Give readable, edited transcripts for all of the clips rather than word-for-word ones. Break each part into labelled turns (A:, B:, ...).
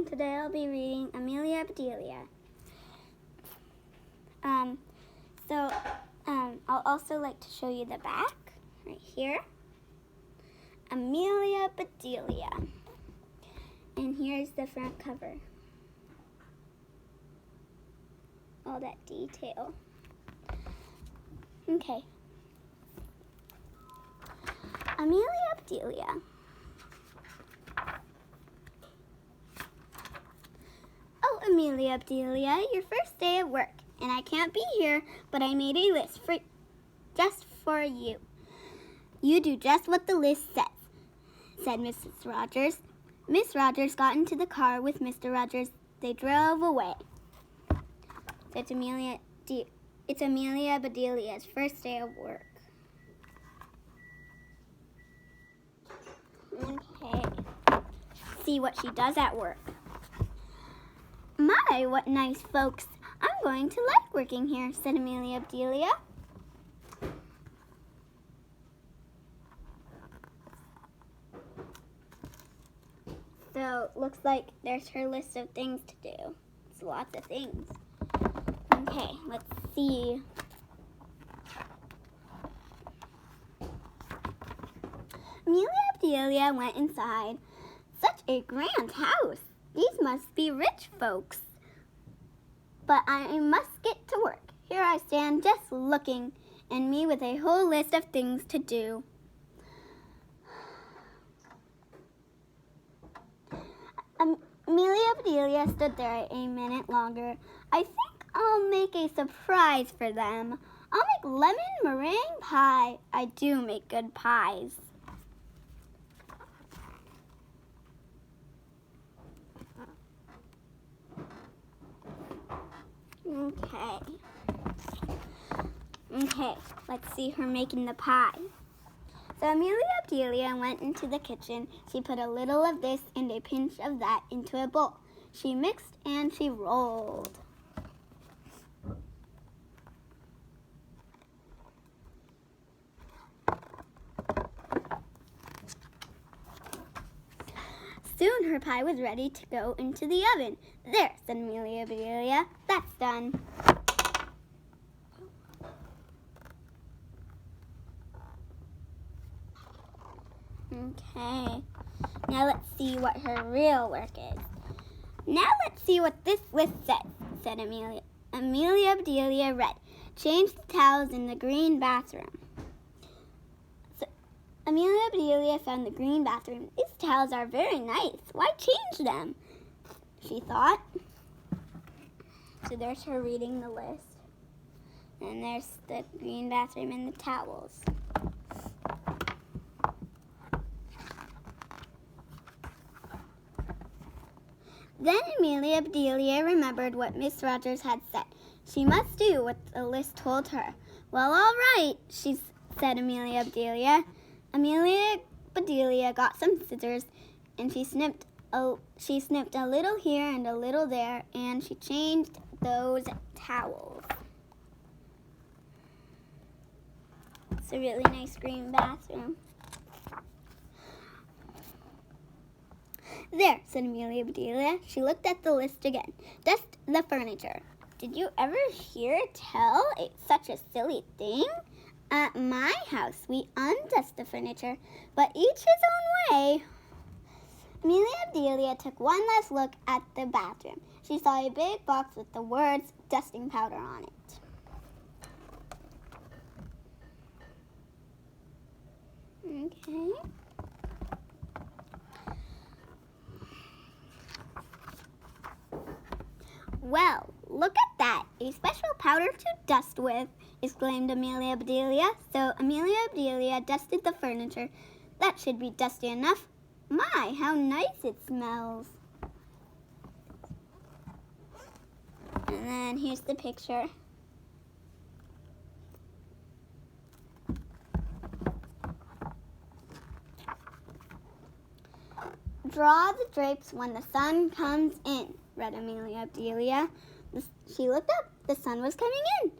A: and today I'll be reading Amelia, Bedelia. I'll also like to show you the back, right here. Amelia, Bedelia. And here's the front cover. All that detail. Okay. Amelia, Bedelia. Oh, Amelia, Bedelia, your first day at work, and I can't be here, but I made a list just for you. You do just what the list says, said Mrs. Rogers. Miss Rogers got into the car with Mr. Rogers. They drove away. It's Amelia Bedelia's first day of work. Okay. See what she does at work. My, what nice folks. I'm going to like working here, said Amelia Bedelia. So, looks like there's her list of things to do. It's lots of things. Okay, let's see. Amelia Bedelia went inside. Such a grand house. These must be rich folks. But I must get to work. Here I stand just looking, and me with a whole list of things to do. Amelia Bedelia stood there a minute longer. I think I'll make a surprise for them. I'll make lemon meringue pie. I do make good pies. Okay, let's see her making the pie. So Amelia Bedelia went into the kitchen. She put a little of this and a pinch of that into a bowl. She mixed and she rolled. Soon her pie was ready to go into the oven. There, said Amelia Bedelia. That's done. Okay, now let's see what her real work is. Now let's see what this list says, said Amelia. Amelia Bedelia read, change the towels in the green bathroom. So Amelia Bedelia found the green bathroom. These towels are very nice. Why change them? She thought. So there's her reading the list. And there's the green bathroom and the towels. Then Amelia Bedelia remembered what Miss Rogers had said. She must do what the list told her. Well, all right, said Amelia Bedelia. Amelia Bedelia got some scissors, and she snipped a little here and a little there, and she changed those towels. It's a really nice green bathroom. There, said Amelia Bedelia. She looked at the list again. Dust the furniture. Did you ever hear tell such a silly thing? At my house, we undust the furniture, but each his own way. Amelia Bedelia took one last look at the bathroom. She saw a big box with the words dusting powder on it. Okay. Well, look at that, a special powder to dust with, exclaimed Amelia Bedelia. So Amelia Bedelia dusted the furniture. That should be dusty enough. My, how nice it smells. And then here's the picture. Draw the drapes when the sun comes in, read Amelia Bedelia. She looked up. The sun was coming in.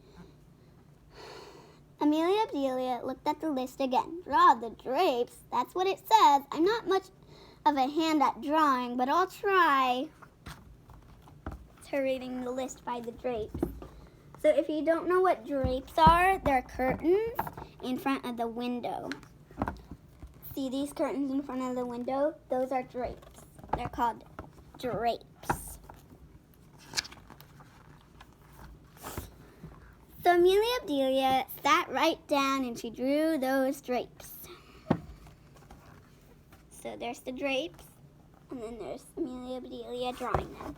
A: Amelia Bedelia looked at the list again. Draw the drapes. That's what it says. I'm not much of a hand at drawing, but I'll try. her reading the list by the drapes. So if you don't know what drapes are, they're curtains in front of the window. See these curtains in front of the window? Those are drapes. They're called drapes. So Amelia Bedelia sat right down and she drew those drapes. So there's the drapes, and then there's Amelia Bedelia drawing them.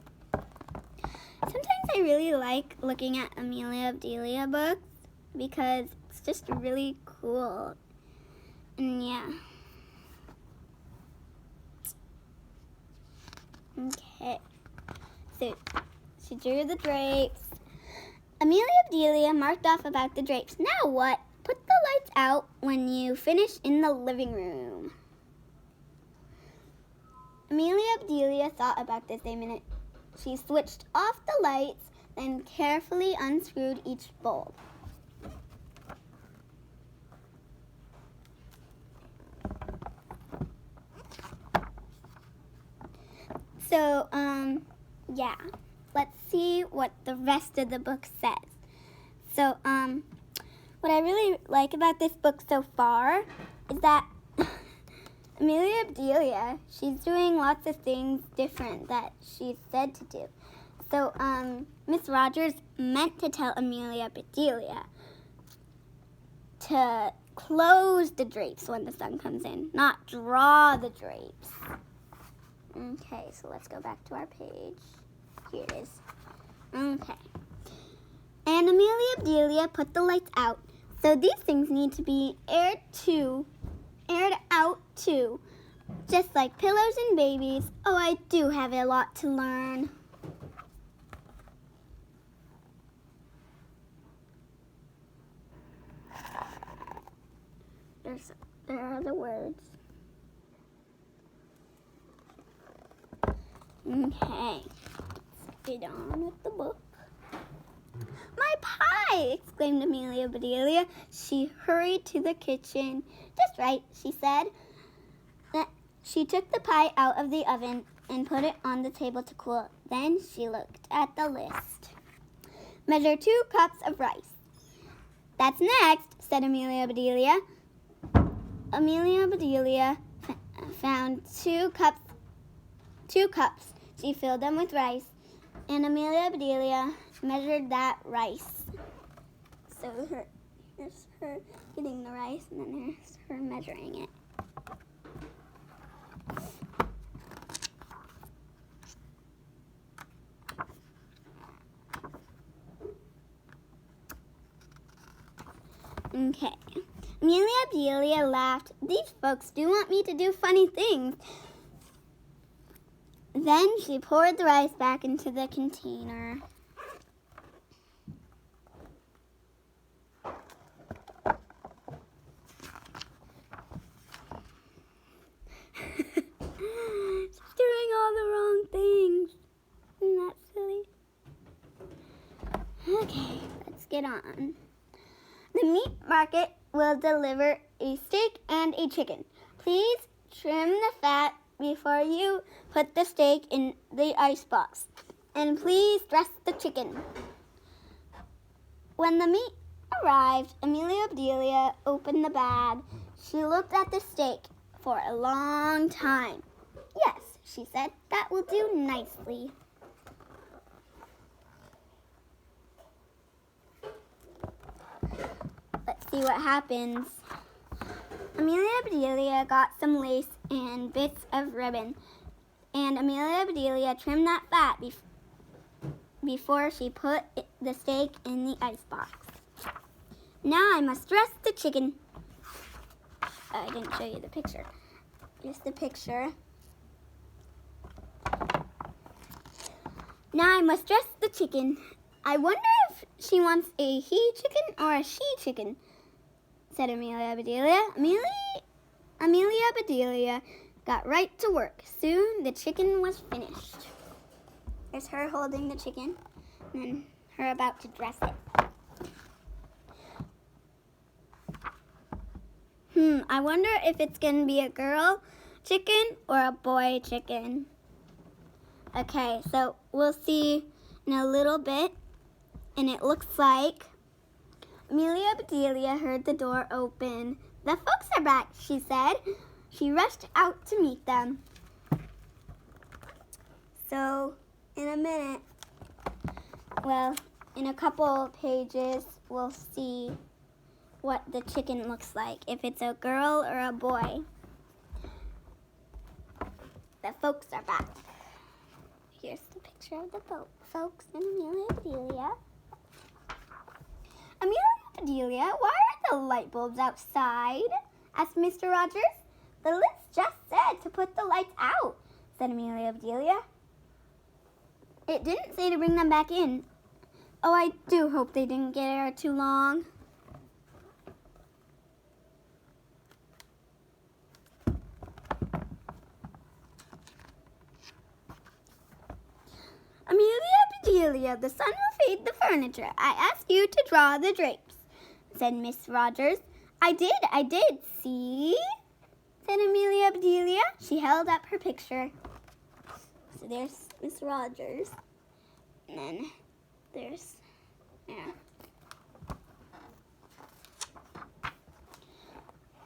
A: Sometimes I really like looking at Amelia Bedelia books because it's just really cool. And yeah. Okay. So she drew the drapes. Amelia Bedelia marked off about the drapes. Now what? Put the lights out when you finish in the living room. Amelia Bedelia thought about this a minute. She switched off the lights, then carefully unscrewed each bulb. So, yeah. Let's see what the rest of the book says. So, what I really like about this book so far is that Amelia Bedelia, she's doing lots of things different that she's said to do. So, Miss Rogers meant to tell Amelia Bedelia to close the drapes when the sun comes in, not draw the drapes. Okay, so let's go back to our page. Here it is. Okay. And Amelia Bedelia put the lights out. So these things need to be aired out too. Just like pillows and babies. Oh, I do have a lot to learn. There are the words. Okay. Let's get on with the book. My pie! Exclaimed Amelia Bedelia. She hurried to the kitchen. Just right, she said. She took the pie out of the oven and put it on the table to cool. Then she looked at the list. Measure 2 cups of rice. That's next, said Amelia Bedelia. Amelia Bedelia found 2 cups. She filled them with rice, and Amelia Bedelia measured that rice. So here's her getting the rice, and then there's her measuring it. Okay. Amelia Bedelia laughed. These folks do want me to do funny things. Then she poured the rice back into the container. She's doing all the wrong things. Isn't that silly? Okay, let's get on. The meat market will deliver a steak and a chicken. Please trim the fat before you put the steak in the icebox. And please dress the chicken. When the meat arrived, Amelia Bedelia opened the bag. She looked at the steak for a long time. Yes, she said, that will do nicely. Let's see what happens. Amelia Bedelia got some lace and bits of ribbon, and Amelia Bedelia trimmed that fat before she put the steak in the icebox. Now I must dress the chicken. I didn't show you the picture. Here's the picture. Now I must dress the chicken. I wonder if she wants a he chicken or a she chicken, said Amelia Bedelia. Amelia Bedelia got right to work. Soon the chicken was finished. There's her holding the chicken and then her about to dress it. I wonder if it's going to be a girl chicken or a boy chicken. Okay, so we'll see in a little bit, and it looks like Amelia Bedelia heard the door open. "The folks are back," she said. She rushed out to meet them. So, in a minute, well, in a couple pages, we'll see what the chicken looks like, if it's a girl or a boy. The folks are back. Here's the picture of the folks and Amelia Bedelia. "Amelia Bedelia, why are the light bulbs outside?" asked Mr. Rogers. "The list just said to put the lights out," said Amelia Bedelia. "It didn't say to bring them back in. Oh, I do hope they didn't get air too long." "Amelia Bedelia, the sun will fade the furniture. I asked you to draw the drapes," said Miss Rogers. I did, see?" said Amelia Bedelia. She held up her picture. So there's Miss Rogers. And then there's,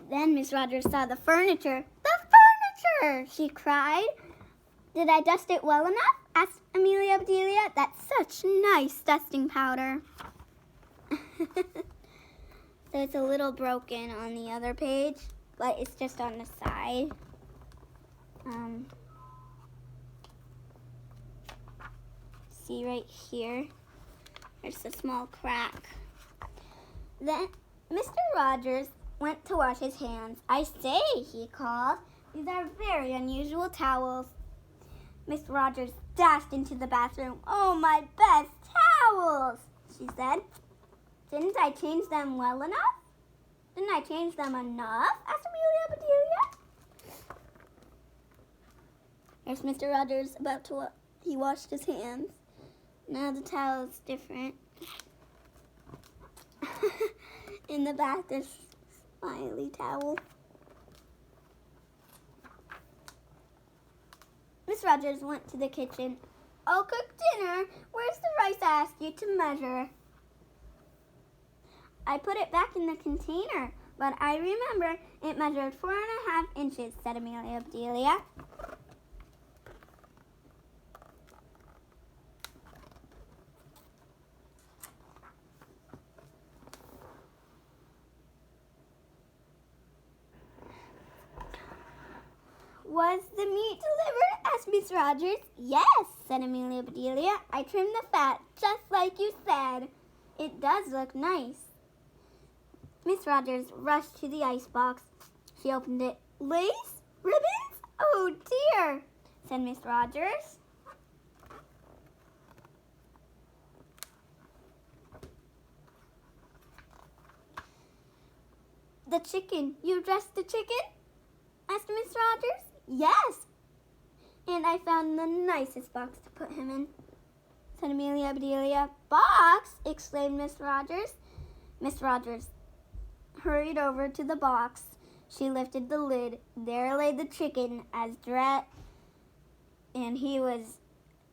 A: Then Miss Rogers saw the furniture. "The furniture!" she cried. "Did I dust it well enough?" asked Amelia Bedelia. "That's such nice dusting powder." So it's a little broken on the other page, but it's just on the side. See right here? There's a small crack. Then Mr. Rogers went to wash his hands. "I say," he called, "these are very unusual towels." Miss Rogers dashed into the bathroom. "Oh, my best towels," she said. "Didn't I change them well enough?" "Didn't I change them enough?" asked Amelia Bedelia. There's Mr. Rogers he washed his hands. Now the towel's different. In the back there's a smiley towel. Miss Rogers went to the kitchen. "I'll cook dinner. Where's the rice I asked you to measure?" "I put it back in the container, but I remember it measured 4.5 inches, said Amelia Bedelia. "Was the meat delivered?" asked Miss Rogers. "Yes," said Amelia Bedelia. "I trimmed the fat just like you said. It does look nice." Miss Rogers rushed to the icebox. She opened it. "Lace? Ribbons? Oh dear," said Miss Rogers. "The chicken. You dressed the chicken?" asked Miss Rogers. "Yes, and I found the nicest box to put him in," said Amelia Bedelia. "Box!" exclaimed Miss Rogers. Miss Rogers hurried over to the box. She lifted the lid. There lay the chicken, and he was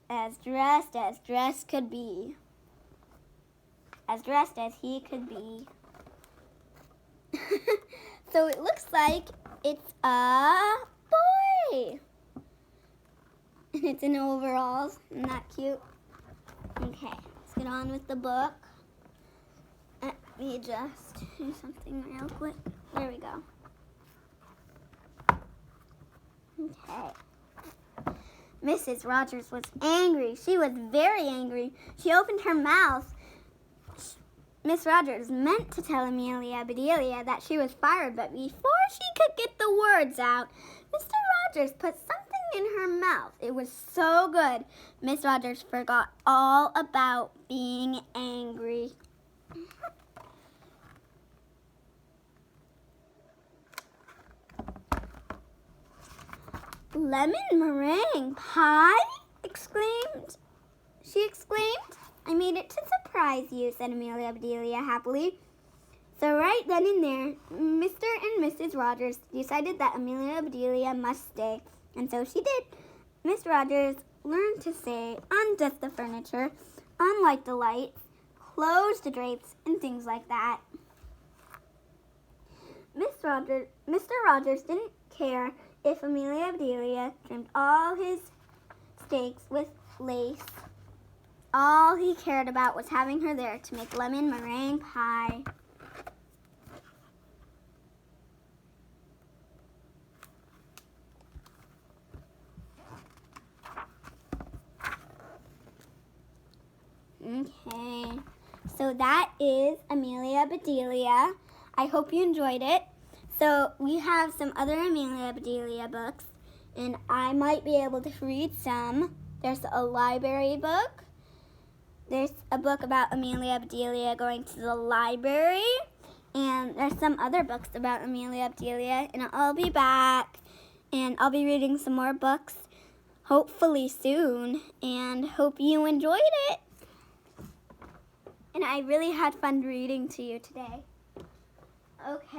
A: as dressed could be. As dressed as he could be. So it looks like it's a boy. And it's in overalls. Isn't that cute? Okay, let's get on with the book. Let me just do something real quick. There we go. Okay. Mrs. Rogers was angry. She was very angry. She opened her mouth. Miss Rogers meant to tell Amelia Bedelia that she was fired, but before she could get the words out, Mr. Rogers put something in her mouth. It was so good, Miss Rogers forgot all about being angry. "Lemon meringue pie?" She exclaimed. "I made it to surprise you," said Amelia Bedelia happily. So right then and there, Mr. and Mrs. Rogers decided that Amelia Bedelia must stay, and so she did. Miss Rogers learn to say, undust the furniture, unlight the lights, close the drapes, and things like that. Mr. Rogers didn't care if Amelia Bedelia trimmed all his steaks with lace. All he cared about was having her there to make lemon meringue pie. Okay, so that is Amelia Bedelia. I hope you enjoyed it. So we have some other Amelia Bedelia books, and I might be able to read some. There's a library book. There's a book about Amelia Bedelia going to the library, and there's some other books about Amelia Bedelia, and I'll be back, and I'll be reading some more books, hopefully soon, and hope you enjoyed it. And I really had fun reading to you today. Okay.